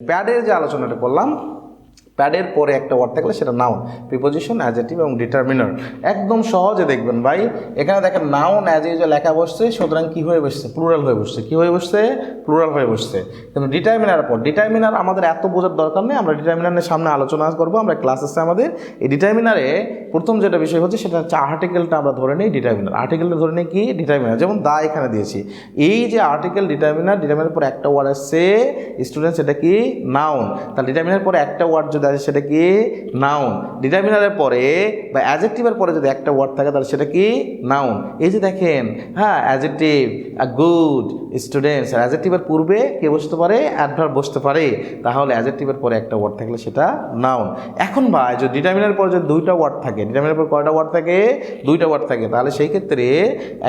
প্যাডের যে আলোচনাটা করলাম, প্যাডের পরে একটা ওয়ার্ড থাকলে সেটা নাউন, প্রিপোজিশন, অ্যাডজেক্টিভ এবং ডিটারমিনার। একদম সহজে দেখবেন ভাই, এখানে দেখেন নাউন অ্যাজ ইউজুয়াল লেখা বসছে, সুতরাং কী হয়ে বসছে? প্লুরাল হয়ে বসছে। কী হয়ে বসছে? প্লুরাল হয়ে বসছে। কিন্তু ডিটারমিনার পর, ডিটারমিনার আমাদের এত বোঝার দরকার নেই, আমরা ডিটারমিনারের সামনে আলোচনা করবো আমরা ক্লাসেসে। আমাদের এই ডিটারমিনারে প্রথম যেটা বিষয় হচ্ছে সেটা হচ্ছে আর্টিকেলটা আমরা ধরে নিই ডিটারমিনার। আর্টিকেলটা ধরে নিই কি? ডিটারমিনার। যেমন দা এখানে দিয়েছি, এই যে আর্টিকেল ডিটারমিনার, ডিটারমিনার পর একটা ওয়ার্ড আসছে স্টুডেন্ট, সেটা কি? নাউন। তাহলে ডিটারমিনার পরে একটা ওয়ার্ড যদি আসে সেটা কি? নাউন। ডিটারমিনারের পরে বা অ্যাডজেক্টিভের পরে যদি একটা ওয়ার্ড থাকে তাহলে সেটা কি? নাউন। এই যে দেখেন, হ্যাঁ, অ্যাডজেক্টিভ গুড স্টুডেন্টস, অ্যাডজেক্টিভের পূর্বে কে বসতে পারে? অ্যাডভার্ব বসতে পারে। তাহলে অ্যাডজেক্টিভের পরে একটা ওয়ার্ড থাকলে সেটা নাউন। এখন ভাই যদি ডিটারমিনারের পরে যদি দুইটা ওয়ার্ড থাকে, ডিটারমিনারের পর কয়টা ওয়ার্ড থাকে? দুইটা ওয়ার্ড থাকে। তাহলে সেই ক্ষেত্রে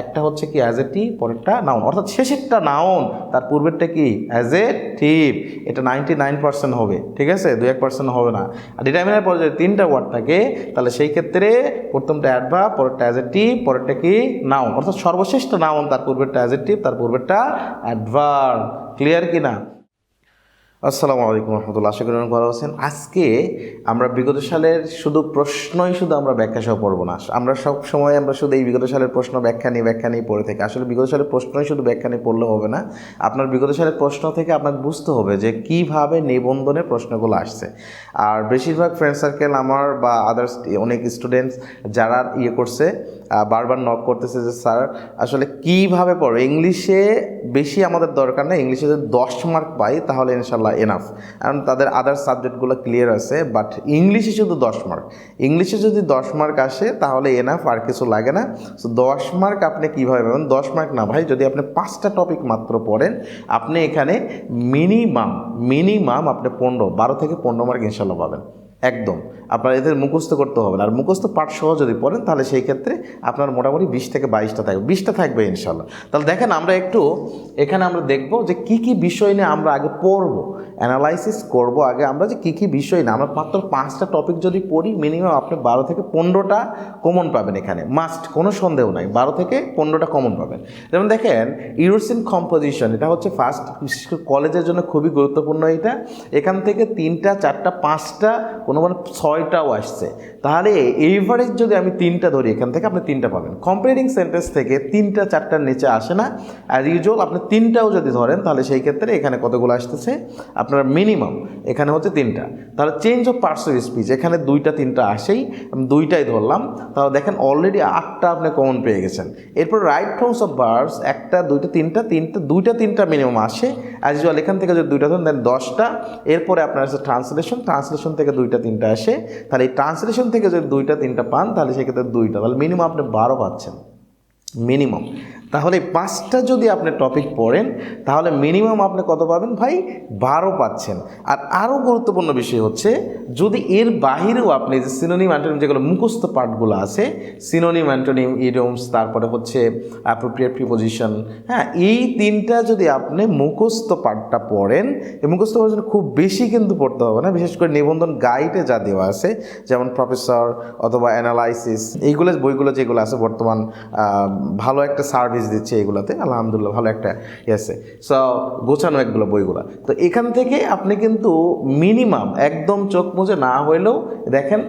একটা হচ্ছে কি? অ্যাডজেক্টিভ, পরেরটা নাউন। অর্থাৎ শেষেরটা নাউন, তার পূর্বেরটা কি? অ্যাডজেক্টিভ। এটা 99% হবে, ঠিক আছে? 2-1% হবে না। আর ডিটারমিনার পরে যদি তিনটা ওয়ার্ড থাকে তাহলে সেই ক্ষেত্রে প্রথমটা অ্যাডভার্ব, পরেরটা অ্যাডজেক্টিভ, পরেরটা কি? নাউন। অর্থাৎ সর্বশেষটা নাউন, তার পূর্বেরটা অ্যাডজেক্টিভ, তার পূর্বেরটা অ্যাডভার্ব। ক্লিয়ার কি না? আসসালামু আলাইকুম রহমতুল্লাহ, আশা করি অনেক ভালো আছেন। আজকে আমরা বিগত সালের শুধু প্রশ্নই আমরা ব্যাখ্যা সহ পড়বো না। আমরা সব সময় শুধু এই বিগত সালের প্রশ্ন ব্যাখ্যা নিয়ে পড়ে থাকি। আসলে বিগত সালের প্রশ্নই শুধু ব্যাখ্যা নিয়ে পড়লে হবে না, আপনার বিগত সালের প্রশ্ন থেকে আপনাকে বুঝতে হবে যে কীভাবে নিবন্ধনের প্রশ্নগুলো আসছে। আর বেশিরভাগ ফ্রেন্ড সার্কেল আমার বা আদার্স অনেক স্টুডেন্টস যারা করছে, বারবার নক করতেছে যে স্যার আসলে কীভাবে পড়ো। ইংলিশে বেশি আমাদের দরকার নেই, ইংলিশে যদি 10 মার্ক পাই তাহলে ইনশাল্লাহ এনাফ, কারণ তাদের আদার্স সাবজেক্টগুলো ক্লিয়ার আছে। বাট ইংলিশে শুধু 10 মার্ক, ইংলিশে যদি 10 মার্ক আসে তাহলে এনাফ, আর কিছু লাগে না। সো 10 মার্ক আপনি কীভাবে পাবেন? 10 মার্ক না ভাই, যদি আপনি 5টা টপিক মাত্র পড়েন, আপনি এখানে মিনিমাম আপনি 12 থেকে 15 মার্ক ইনশাল্লাহ পাবেন। একদম আপনার এদের মুখস্থ করতে হবে না। আর মুখস্থ পাঠ সহ যদি পড়েন তাহলে সেই ক্ষেত্রে আপনার মোটামুটি 20 থেকে 22টা থাকবে, 20টা থাকবে ইনশাল্লাহ। তাহলে দেখেন আমরা একটু এখানে আমরা দেখব যে কী কী বিষয় নিয়ে আমরা আগে পড়ব, অ্যানালাইসিস করব আগে আমরা যে কী কী বিষয় না। আমরা মাত্র 5টা টপিক যদি পড়ি, মিনিমাম আপনি 12 থেকে 15টা কমন পাবেন। এখানে মাস্ট, কোনো সন্দেহ নাই, 12 থেকে 15টা কমন পাবেন। যেমন দেখেন ইউরোসিন কম্পোজিশন, এটা হচ্ছে ফার্স্ট, বিশেষ করে কলেজের জন্য খুবই গুরুত্বপূর্ণ। এটা এখান থেকে 3টা 4টা 5টা, কোনো 6টাও আসছে। তাহলে এভারেজ যদি আমি 3টা ধরি, এখান থেকে আপনি 3টা পাবেন। কম্পেয়ারিং সেন্টেন্স থেকে 3টা 4টার নিচে আসে না। অ্যাজ ইউজুয়াল আপনি 3টাও যদি ধরেন তাহলে সেই ক্ষেত্রে এখানে কতগুলো আসতেছে? আপনার মিনিমাম এখানে হচ্ছে 3টা। তাহলে change of parts of speech এখানে 2টা 3টা আসেই, আমি 2টাই ধরলাম। তাহলে দেখেন অলরেডি 8টা আপনি কমন পেয়ে গেছেন। এরপর রাইট ফর্মস অফ ভার্বস 1টা 2টা 3টা 2টা 3টা মিনিমাম আসে। অ্যাজ ইউজুয়াল এখান থেকে যদি 2টা ধরেন দেন 10টা। এরপরে আপনার আছে ট্রান্সলেশন থেকে 2টা 3টা আসে। তাহলে এই ট্রান্সলেশন থেকে যদি 2টা 3টা পান তাহলে সেক্ষেত্রে 2টা, তাহলে মিনিমাম আপনি 12 পাচ্ছেন মিনিমাম। তাহলে 5টা যদি আপনি টপিক পড়েন তাহলে মিনিমাম আপনি কত পাবেন ভাই? 12 পাচ্ছেন। আর আরও গুরুত্বপূর্ণ বিষয় হচ্ছে যদি এর বাহিরেও আপনি যে সিনোনিম অ্যান্টোনিম যেগুলো মুখস্থ পার্টগুলো আছে, সিনোনিম অ্যান্টোনিম ইডিয়মস, তারপরে হচ্ছে অ্যাপ্রোপ্রিয়েট প্রিপোজিশন, হ্যাঁ, এই 3টা যদি আপনি মুখস্থ পার্টটা পড়েন, এই মুখস্থ পার্টের জন্য খুব বেশি কিন্তু পড়তে হবে না। বিশেষ করে নিবন্ধন গাইডে যা দেওয়া আছে, যেমন প্রফেসর অথবা অ্যানালাইসিস, এইগুলো বইগুলো যেগুলো আছে বর্তমান ভালো একটা সার্ভিস দিচ্ছে এগুলোতে, আলহামদুলিল্লাহ ভালো একটা আছে। সো গোছানো একগুলো বইগুলো। তো এখান থেকে আপনি কিন্তু মিনিমাম একদম চোখ মুজে না হইলেও দেখেন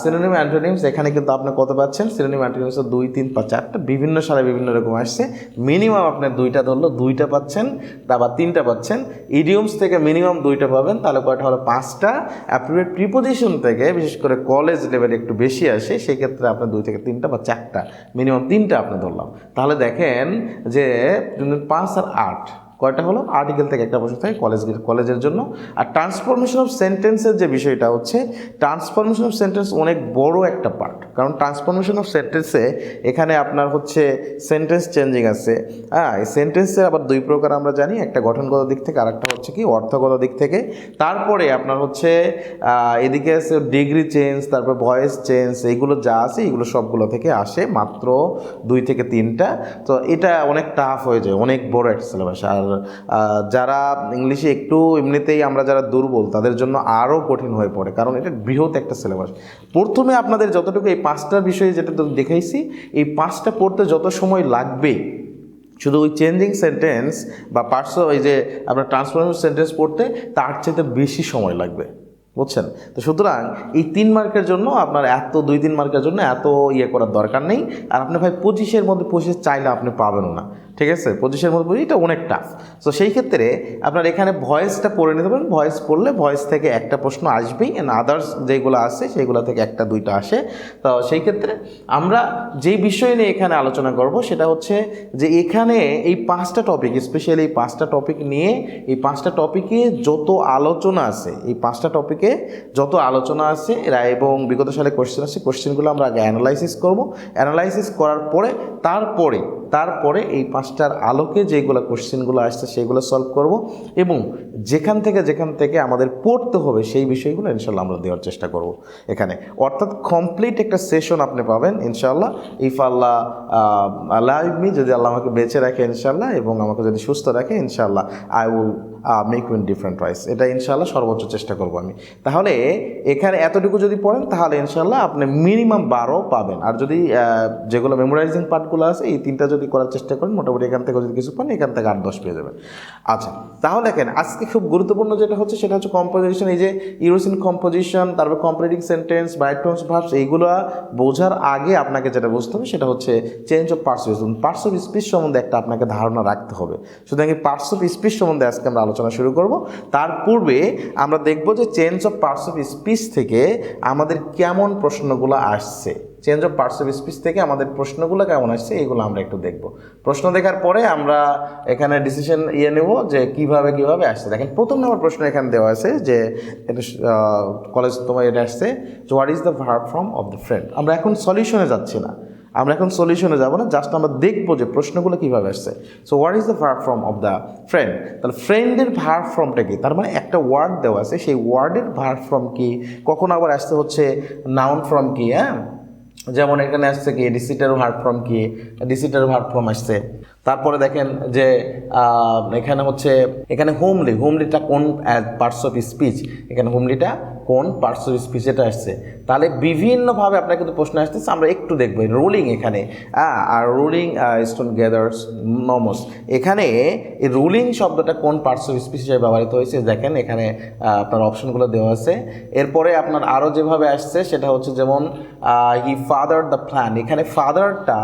সিনোনিম অ্যান্টোনিমস এখানে কিন্তু আপনি কত পাচ্ছেন? সিনোনিম অ্যান্টোনিমস 2 3 5 4টা বিভিন্ন সালে বিভিন্ন রকম আসছে। মিনিমাম আপনি 2টা ধরলো 2টা পাচ্ছেন, তারপর 3টা পাচ্ছেন। ইডিয়মস থেকে মিনিমাম 2টা পাবেন, তাহলে কয়টা হলো? 5টা। অ্যাপ্রোপ্রিয়েট প্রিপোজিশন থেকে বিশেষ করে কলেজ লেভেলে একটু বেশি আসে, সেক্ষেত্রে আপনার 2 থেকে 3টা বা 4টা, মিনিমাম 3টা আপনি ধরলাম। তাহলে দেখেন যে 5 আর 8 কয়টা হলো? আর্টিকেল থেকে একটা প্রশ্ন থাকে কলেজের জন্য। আর ট্রান্সফরমেশন অফ সেন্টেন্সের যে বিষয়টা হচ্ছে, ট্রান্সফরমেশন অফ সেন্টেন্স অনেক বড় একটা পার্ট, কারণ ট্রান্সফরমেশন অফ সেন্টেন্সে এখানে আপনার হচ্ছে সেন্টেন্স চেঞ্জিং আছে। হ্যাঁ, এই সেন্টেন্সের আবার 2 প্রকার আমরা জানি, একটা গঠনগত দিক থেকে আর একটা হচ্ছে কি অর্থগত দিক থেকে। তারপরে আপনার হচ্ছে এদিকে আছে ডিগ্রি চেঞ্জ, তারপর ভয়েস চেঞ্জ, এইগুলো যা আছে এইগুলো সবগুলো থেকে আসে মাত্র 2 থেকে 3টা। তো এটা অনেক টাফ হয়ে যায়, অনেক বড় একটা সিলেবাস। আর যারা ইংলিশে একটু এমনিতেই আমরা যারা দুর্বল তাদের জন্য আরও কঠিন হয়ে পড়ে, কারণ এটা বৃহৎ একটা সিলেবাস। প্রথমে আপনাদের যতটুকু এই 5টা বিষয়ে যেটা দেখাইছি, এই 5টা পড়তে যত সময় লাগবে শুধু ওই চেঞ্জিং সেন্টেন্স বা পার্টস ওই যে আপনার ট্রান্সফরমেশন সেন্টেন্স পড়তে তার চাইতে বেশি সময় লাগবে, বুঝছেন? তো সুতরাং এই 3 মার্কের জন্য আপনার এত 2-3 মার্কের জন্য এত ইয়ে করার দরকার নেই। আর আপনি ভাই 25-এর মধ্যে 25 চাইলে আপনি পাবেনও না, ঠিক আছে? 25-এর মধ্যে 25 এটা অনেক টাফ। তো সেই ক্ষেত্রে আপনার এখানে ভয়েসটা পড়ে নিতে পারেন। ভয়েস পড়লে ভয়েস থেকে একটা প্রশ্ন আসবেই, অ্যান্ড আদার্স যেগুলো আছে সেগুলো থেকে 1-2টা আসে। তো সেই ক্ষেত্রে আমরা যেই বিষয় নিয়ে এখানে আলোচনা করব সেটা হচ্ছে যে এখানে এই 5টা টপিক, স্পেশালি এই 5টা টপিক নিয়ে, এই 5টা টপিকে যত আলোচনা আছে, এই 5টা টপিকে যত আলোচনা আছে এবং বিগত সালে কোশ্চেন আছে, কোশ্চেনগুলো আমরা আগে অ্যানালাইসিস করব। অ্যানালাইসিস করার পরে তারপরে এই 5টার আলোকে যেগুলো কোশ্চেনগুলো আসছে সেগুলো সলভ করব, এবং যেখান থেকে আমাদের পড়তে হবে সেই বিষয়গুলো ইনশাল্লাহ আমরা দেওয়ার চেষ্টা করব এখানে। অর্থাৎ কমপ্লিট একটা সেশন আপনি পাবেন ইনশাল্লাহ, ইফ আল্লাহ লাইভ মি, যদি আল্লাহ আমাকে বেঁচে রাখে ইনশাল্লাহ, এবং আমাকে যদি সুস্থ রাখে ইনশাল্লাহ, I will make you in different wise. এটা ইনশাল্লাহ সর্বোচ্চ চেষ্টা করব আমি। তাহলে এখানে এতটুকু যদি পড়েন তাহলে ইনশাল্লাহ আপনি মিনিমাম 12 পাবেন। আর যদি যেগুলো মেমোরাইজিং পার্টগুলো আছে এই 3টা যদি করার চেষ্টা করেন, মোটামুটি এখান থেকে যদি কিছু পান এখান থেকে 8-10 পেয়ে যাবেন। আচ্ছা, তাহলে দেখেন আজকে খুব গুরুত্বপূর্ণ যেটা হচ্ছে সেটা হচ্ছে কম্পোজিশন। এই যে ইউরোসিন কম্পোজিশন, তারপর completing sentence, right tones, verbs, এইগুলো বোঝার আগে আপনাকে যেটা বুঝতে হবে সেটা হচ্ছে change of parts of speech. Parts of speech সম্বন্ধে একটা আপনাকে ধারণা রাখতে হবে। সুতরাং এই পার্টস অফ স্পিচ সম্বন্ধে আজকে আমরা আলোচনা শুরু করব। তার পূর্বে আমরা দেখব যে change of parts of speech থেকে আমাদের কেমন প্রশ্নগুলো আসছে, change of parts of speech থেকে আমাদের প্রশ্নগুলো কেমন আসছে এগুলো আমরা একটু দেখব। প্রশ্ন দেখার পরে আমরা এখানে ডিসিশন নেব যে কিভাবে আসছে। দেখেন প্রথম নম্বর প্রশ্ন এখানে দেওয়া আছে যে এটা কলেজ তোমার এটা আসছে যে what is the verb form of the friend. আমরা এখন সলিউশনে যাচ্ছি না, আমরা এখন সলিউশনে যাব না, জাস্ট আমরা দেখবো যে প্রশ্নগুলো কীভাবে আসছে। So what is the verb form of the friend. তাহলে ফ্রেন্ডের ভার্ব ফর্মটা কি? তার মানে একটা ওয়ার্ড দেওয়া আছে, সেই ওয়ার্ডের ভার্ব ফর্ম কি, কখন আবার আসতে হচ্ছে নাউন ফর্ম কি। হ্যাঁ, যেমন এখানে আসছে কি ডিসিটার ভার্ব ফর্ম কি, ডিসিটার ভার্ব ফর্ম আসছে। তারপরে দেখেন যে এখানে হচ্ছে এখানে হোমলিটা কোন পার্টস অফ স্পিচ, এখানে হোমলিটা কোন পার্টস অফ স্পিচ এটা আসছে। তাহলে বিভিন্নভাবে আপনার কিন্তু প্রশ্ন আসতেছে, আমরা একটু দেখবো। রুলিং এখানে আর রুলিং স্টোন গ্যাদার্স নমস, এখানে এই রুলিং শব্দটা কোন পার্টস অফ স্পিচ হিসেবে ব্যবহৃত হয়েছে দেখেন এখানে আপনার অপশনগুলো দেওয়া আছে। এরপরে আপনার আরও যেভাবে আসছে সেটা হচ্ছে যেমন হি ফাদার দ্য প্ল্যান, এখানে ফাদারটা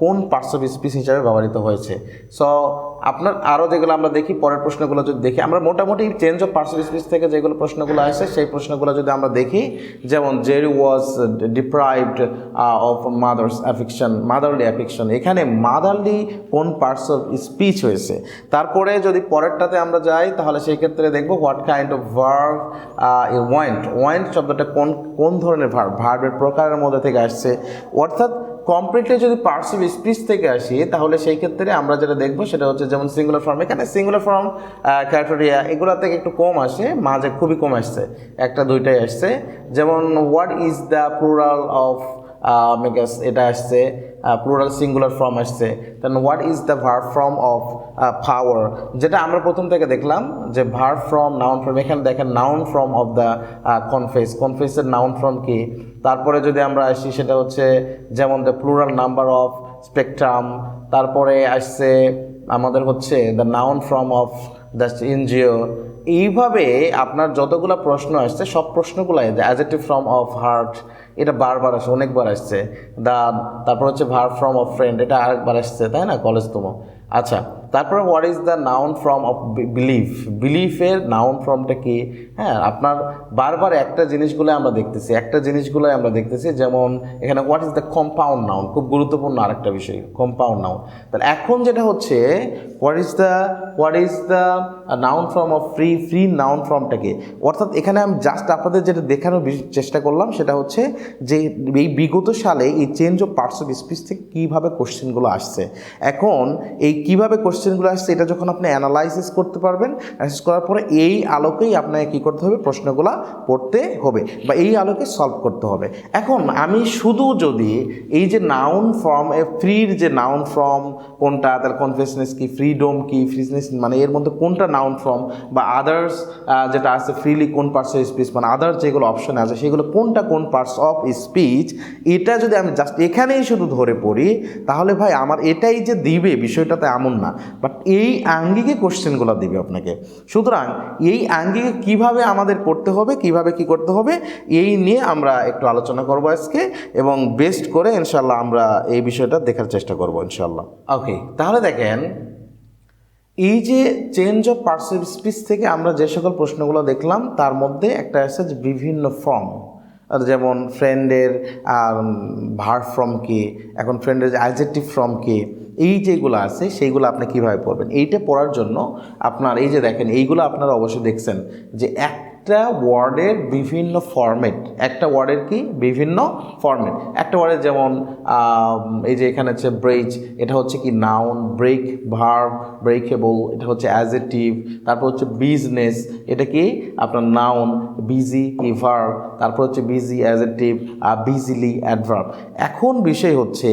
কোন পার্টস অফ স্পিচ হিসাবে ব্যবহৃত হয়েছে। সো আপনার আরও যেগুলো আমরা দেখি পরের প্রশ্নগুলো যদি দেখি, আমরা মোটামুটি change of parts of speech থেকে যেগুলো প্রশ্নগুলো আসে সেই প্রশ্নগুলো যদি আমরা দেখি, যেমন Jerry was deprived of mother's affection, motherly affection, এখানে মাদারলি কোন পার্টস অফ স্পিচ হয়েছে। তারপরে যদি পরেরটাতে আমরা যাই তাহলে সেই ক্ষেত্রে দেখব what kind of verb want শব্দটা কোন ধরনের ভার্বের প্রকারের মধ্যে থেকে আসছে। অর্থাৎ কমপ্লিটলি যদি পার্টস অফ স্পিচ থেকে আসি তাহলে সেই ক্ষেত্রে আমরা যেটা দেখবো সেটা হচ্ছে যেমন সিঙ্গুলার ফর্ম, এখানে সিঙ্গুলার ফর্ম ক্যাটেগরিয়া এগুলো থেকে একটু কম আসে, মাঝে খুবই কম আসছে, 1-2টাই আসছে। যেমন what is the plural of megas, এটা আসছে প্লুরাল সিঙ্গুলার ফর্ম আসছে। Then what is the verb form of power, যেটা আমরা প্রথম থেকে দেখলাম যে ভার্ব ফর্ম নাউন ফর্ম, এখানে দেখেন নাউন ফর্ম অফ দ্য কনফেসের নাউন ফর্ম কি। তারপরে যদি আমরা আসি সেটা হচ্ছে যেমন the plural number of spectrum, তারপরে আসছে আমাদের হচ্ছে the noun form of the NGO. এইভাবে আপনার যতগুলো প্রশ্ন আসছে সব প্রশ্নগুলাই the adjective form of heart, এটা বারবার আসছে, অনেকবার আসছে। তারপর হচ্ছে ভার্ব ফর্ম অফ ফ্রেন্ড, এটা আরেকবার আসছে, তাই না, কলেজ তোমো। আচ্ছা, তারপরে what is the noun form of বিলিফের নাউন ফর্মটা কি। হ্যাঁ, আপনার বারবার একটা জিনিসগুলো আমরা দেখতেছি, যেমন এখানে what is the compound noun, খুব গুরুত্বপূর্ণ আরেকটা বিষয় কম্পাউন্ড নাউন। তাহলে এখন যেটা হচ্ছে what is the noun form of free noun ফর্মটা কি। অর্থাৎ এখানে আমি জাস্ট আপনাদের যেটা দেখানোর চেষ্টা করলাম সেটা হচ্ছে যে এই বিগত সালে এই change of parts of speech থেকে কীভাবে কোশ্চেনগুলো আসছে। এখন এই কীভাবে কোশ্চেনগুলো আসছে এটা যখন আপনি অ্যানালাইসিস করতে পারবেন, অ্যানালাইসিস করার পরে এই আলোকেই আপনাকে কী করতে হবে, প্রশ্নগুলো পড়তে হবে বা এই আলোকে সলভ করতে হবে। এখন আমি শুধু যদি এই যে নাউন ফর্ম ফ্রির যে নাউন ফর্ম কোনটা, তার কনফিউশনেস কি, ফ্রিডম কি, ফ্রিনেস মানে এর মধ্যে কোনটা নাউন ফর্ম বা আদার্স যেটা আছে ফ্রিলি কোন পার্টস অফ স্পিচ মানে আদার্স যেগুলো অপশন আছে সেগুলো কোনটা কোন পার্টস অফ স্পিচ, এটা যদি আমি জাস্ট এখানেই শুধু ধরে পড়ি তাহলে ভাই আমার এটাই যে দিবে বিষয়টা তো এমন না, বাট এই আঙ্গিকে কোশ্চেনগুলো দিবে আপনাকে। সুতরাং এই আঙ্গিকে কিভাবে আমাদের করতে হবে, কিভাবে কি করতে হবে এই নিয়ে আমরা একটু আলোচনা করবো আজকে, এবং বেস্ট করে ইনশাল্লাহ আমরা এই বিষয়টা দেখার চেষ্টা করবো ইনশাল্লাহ। ওকে, তাহলে দেখেন এই যে change of parts of speech থেকে আমরা যে সকল প্রশ্নগুলো দেখলাম তার মধ্যে একটা আছে যে বিভিন্ন ফর্ম, যেমন ফ্রেন্ডের ভার্ব ফর্ম কি, এখন ফ্রেন্ডের যে অ্যাডজেক্টিভ ফর্ম কি, এই যেগুলো আছে সেইগুলো আপনি কীভাবে পড়বেন। এইটা পড়ার জন্য আপনার এই যে দেখেন এইগুলো আপনারা অবশ্যই দেখছেন যে একটা ওয়ার্ডের বিভিন্ন ফরম্যাট, একটা ওয়ার্ডের কি বিভিন্ন ফরম্যাট, একটা ওয়ার্ডের যেমন এই যে এখানে হচ্ছে ব্রেজ, এটা হচ্ছে কি নাউন, ব্রেক ভার্ব, ব্রেকেবল এটা হচ্ছে অ্যাডজেক্টিভ, তারপর হচ্ছে বিজনেস এটা কি আপনার নাউন, বিজি কি ভার্ব, তারপর হচ্ছে বিজি অ্যাডজেক্টিভ, বিজিলি অ্যাডভার্ব। এখন বিষয় হচ্ছে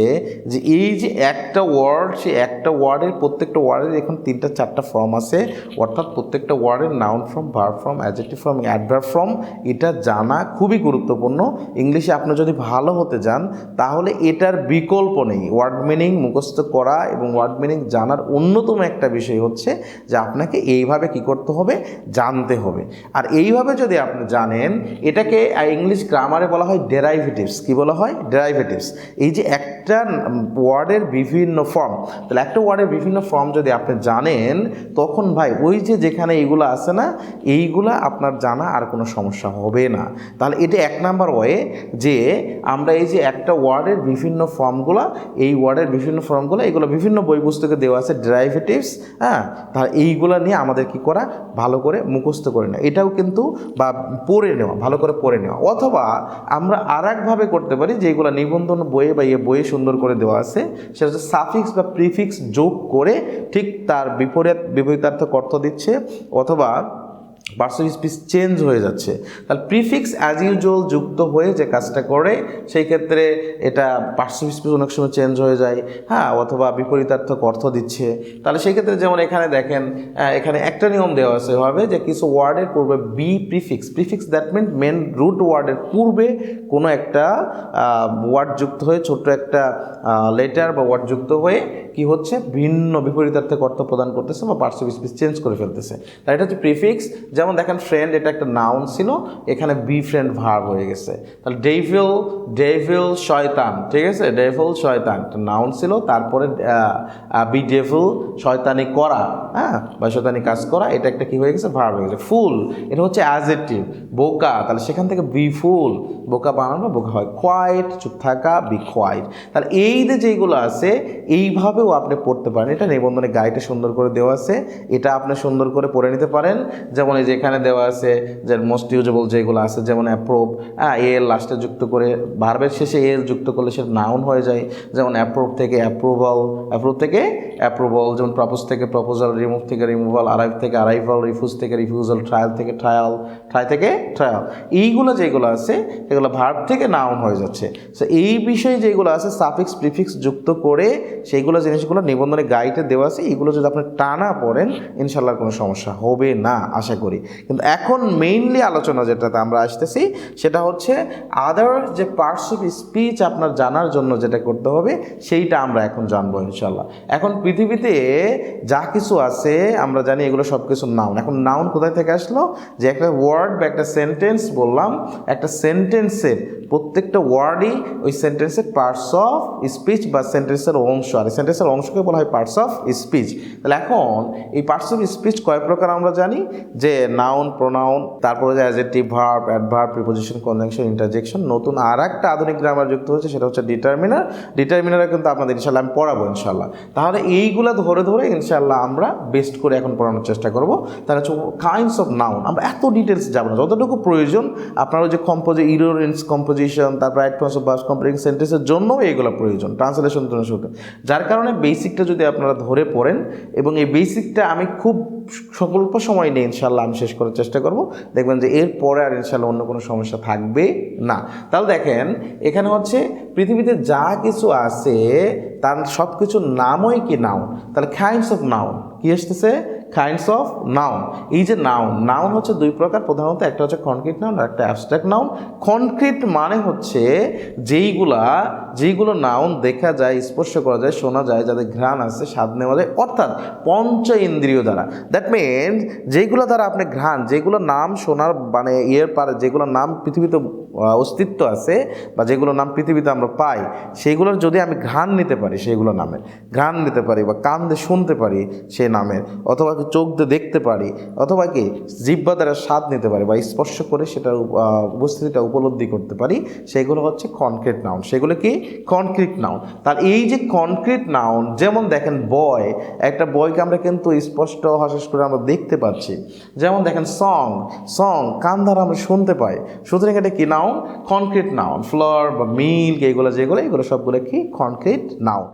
যে এই যে একটা ওয়ার্ড, সে একটা ওয়ার্ডের প্রত্যেকটা ওয়ার্ডের এখন 3-4টা ফর্ম আছে, অর্থাৎ প্রত্যেকটা ওয়ার্ডের noun form, verb form, adjective form, adverb form, এটা জানা খুবই গুরুত্বপূর্ণ। ইংলিশে আপনি যদি ভালো হতে যান তাহলে এটার বিকল্প নেই। ওয়ার্ড মিনিং মুখস্থ করা এবং ওয়ার্ড মিনিং জানার অন্যতম একটা বিষয় হচ্ছে যে আপনাকে এইভাবে কি করতে হবে, জানতে হবে। আর এইভাবে যদি আপনি জানেন, এটাকে ইংলিশ গ্রামারে বলা হয় ডেরাইভেটিভস। কি বলা হয়? ডেরাইভেটিভস। এই যে একটা ওয়ার্ডের বিভিন্ন ফর্ম, তাহলে একটা ওয়ার্ডের বিভিন্ন ফর্ম যদি আপনি জানেন তখন ভাই ওই যে যেখানে এইগুলো আছে না, এইগুলা আপনার জানা আর কোনো সমস্যা হবে না। তাহলে এটা 1 নাম্বার ওয়ে যে আমরা এই যে একটা ওয়ার্ডের বিভিন্ন ফর্মগুলো, এই ওয়ার্ডের বিভিন্ন ফর্মগুলো এগুলো বিভিন্ন বই পুস্তকে দেওয়া আছে ডেরাইভেটিভস, হ্যাঁ, তাহলে এইগুলো নিয়ে আমাদের কি করা, ভালো করে মুখস্থ করে নেওয়া, এটাও কিন্তু বা পড়ে নেওয়া, ভালো করে পড়ে নেওয়া। অথবা আমরা আর একভাবে করতে পারি, যেগুলো নিবন্ধন বইয়ে বা বইয়ে সুন্দর করে দেওয়া আছে, সেটা হচ্ছে সাফিক্স বা প্রিফিক্স যোগ করে ঠিক তার বিপরীতার্থক অর্থ দিচ্ছে, অথবা পার্টস অফ স্পিচ চেঞ্জ হয়ে যাচ্ছে। তাহলে প্রিফিক্স অ্যাজ ইউজুয়াল যুক্ত হয়ে যে কাজটা করে সেই ক্ষেত্রে এটা পার্টস অফ স্পিচ অনেক সময় চেঞ্জ হয়ে যায়, হ্যাঁ, অথবা বিপরীতার্থক অর্থ দিচ্ছে। তাহলে সেই ক্ষেত্রে যেমন এখানে দেখেন, এখানে একটা নিয়ম দেওয়া আছে এভাবে যে কিছু ওয়ার্ডের পূর্বে be prefix that mean main root ওয়ার্ডের পূর্বে কোনো একটা ওয়ার্ড যুক্ত হয়ে, ছোট্ট একটা লেটার বা ওয়ার্ড যুক্ত হয়ে কি হচ্ছে, ভিন্ন বিপরীতার্থক অর্থ প্রদান করতেছে বা পার্টস অফ স্পিচ চেঞ্জ করে ফেলতেছে। তাই এটা হচ্ছে প্রিফিক্স। যেমন দেখেন ফ্রেন্ড, এটা একটা নাউন ছিল, এখানে বি ফ্রেন্ড ভার্ব হয়ে গেছে। তাহলে ডেভিল শয়তান, ঠিক আছে, ডেভিল শয়তান একটা নাউন ছিল, তারপরে বি ডেভিল শয়তানি করা, হ্যাঁ, বা শয়তানি কাজ করা, এটা একটা কি হয়ে গেছে, ভার্ব হয়ে গেছে। ফুল এটা হচ্ছে অ্যাডজেক্টিভ। বোকা, তাহলে সেখান থেকে বি ফুল, বোকা বানানো বোকা হয়। কোয়াইট চুপ থাকা, বি কোয়াইট। তাহলে এই যে যেগুলো আছে এইভাবেও আপনি পড়তে পারেন, এটা নিবন্ধনে গাইডে সুন্দর করে দেওয়া আছে, এটা আপনি সুন্দর করে পড়ে নিতে পারেন। যেমন এই যে এখানে দেওয়া আছে যে মোস্ট ইউজেবল যেগুলো আছে, যেমন অ্যাপ্রুভ, এল লাস্টে যুক্ত করে, ভার্বের শেষে এল যুক্ত করলে সেটা নাউন হয়ে যায়। যেমন অ্যাপ্রুভ থেকে অ্যাপ্রুভাল, অ্যাপ্রুভ থেকে অ্যাপ্রুভাল, যেমন প্রপোজ থেকে প্রপোজাল, রিমুভ থেকে রিমুভাল, অ্যারাইভ থেকে অ্যারাইভাল, রিফিউজ থেকে রিফিউজাল, ট্রায়াল থেকে ট্রায়াল, ট্রাই থেকে ট্রায়াল। এইগুলো যেগুলো আছে এগুলো ভার্ব থেকে নাউন হয়ে যাচ্ছে। সো এই বিষয়ে যেগুলো আছে সাফিক্স প্রিফিক্স যুক্ত করে সেইগুলো জিনিসগুলো নিবন্ধনে গাইডে দেওয়া আছে, এইগুলো যদি আপনি টানা পড়েন ইনশাল্লাহ কোনো সমস্যা হবে না আশা করি। কিন্তু এখন মেইনলি আলোচনা যেটাতে আমরা আসতেছি সেটা হচ্ছে আদার যে পার্টস অফ স্পিচ আপনার জানার জন্য যেটা করতে হবে সেইটা আমরা এখন জানবো ইনশাল্লাহ। এখন পৃথিবীতে যা কিছু আছে আমরা জানি এগুলো সব কিছু নাউন। এখন নাউন কোথায় থেকে আসলো? যে একটা ওয়ার্ড বা একটা সেন্টেন্স বললাম, একটা সেন্টেন্সের প্রত্যেকটা ওয়ার্ডই ওই সেন্টেন্সের পার্টস অফ স্পিচ বা সেন্টেন্সের অংশ, আর এই সেন্টেন্সের অংশকে বলা হয় পার্টস অফ স্পিচ। তাহলে এখন এই পার্টস অফ স্পিচ কয় প্রকার আমরা জানি, যে নাউন, প্রোনাউন, তারপরে যে adjective, verb, adverb, preposition, conjunction, interjection, নতুন আর একটা আধুনিক গ্রামার যুক্ত হয়েছে, সেটা হচ্ছে ডিটারমিনার। ডিটারমিনারে কিন্তু আপনাদের ইনশাল্লাহ আমি পড়াবো ইনশাল্লাহ। তাহলে এইগুলো ধরে ধরে ইনশাল্লাহ আমরা বেস্ট করে এখন পড়ানোর চেষ্টা করব। তাহলে হচ্ছে কাইন্ডস অফ নাউন, আমরা এত ডিটেলস যাব না, যতটুকু প্রয়োজন আপনার ওই যে ইরোরেন্স কম্পোজিশন, তারপর রাইট ফর্মস অফ ভার্বস, কম্পারেটিং সেন্টেন্সের জন্য এইগুলো প্রয়োজন, ট্রান্সলেশন জন্য শুধু। যার কারণে বেসিকটা যদি আপনারা ধরে পড়েন, এবং এই বেসিকটা আমি খুব স্বল্প সময় নিয়ে ইনশাল্লাহ আমি শেষ করার চেষ্টা করব, দেখবেন যে এরপরে আর ইনশাল্লাহ অন্য কোনো সমস্যা থাকবে না। তাহলে দেখেন এখানে হচ্ছে পৃথিবীতে যা কিছু আছে তার সব কিছুর নামই কি নাউন। তাহলে কাইন্ডস অফ নাউন কি আসতেছে, কাইন্ডস অফ নাউন। এই যে নাউন হচ্ছে দুই প্রকার প্রধানত, একটা হচ্ছে কনক্রিট নাউন আর একটা অ্যাবস্ট্রাক্ট নাউন। কনক্রিট মানে হচ্ছে যেইগুলো নাউন দেখা যায়, স্পর্শ করা যায়, শোনা যায়, যাদের ঘ্রাণ আছে, স্বাদ নেওয়া যায়, অর্থাৎ পঞ্চ ইন্দ্রিয় দ্বারা। দ্যাট মিনস যেগুলো দ্বারা আপনি ঘ্রাণ, যেগুলো নাম শোনার মানে যেগুলো নাম পৃথিবীতে অস্তিত্ব আছে বা যেগুলো নাম পৃথিবীতে আমরা পাই, সেগুলোর যদি আমি ঘ্রাণ নিতে পারি, সেগুলো নামের ঘ্রাণ নিতে পারি, বা কান দিয়ে শুনতে পারি সেই নামের, অথবা চোখ দিয়ে দেখতে পারি, অথবা কি জিহ্বা দ্বারা স্বাদ নিতে পারি বা স্পর্শ করে সেটার উপস্থিতিটা উপলব্ধি করতে পারি, সেগুলো হচ্ছে কনক্রিট নাউন। সেগুলো কি কনক্রিট নাউন। তার এই যে কনক্রিট নাউন, যেমন দেখেন একটা বয়কে আমরা কিন্তু স্পষ্ট হাসাস করে আমরা দেখতে পাচ্ছি। যেমন দেখেন সং কান দ্বারা আমরা শুনতে পাই, সুতরাং এটা কি নাউন, কনক্রিট নাউন। ফ্লোর বা মিল্ক, যেগুলো সবগুলো কি কনক্রিট নাউন।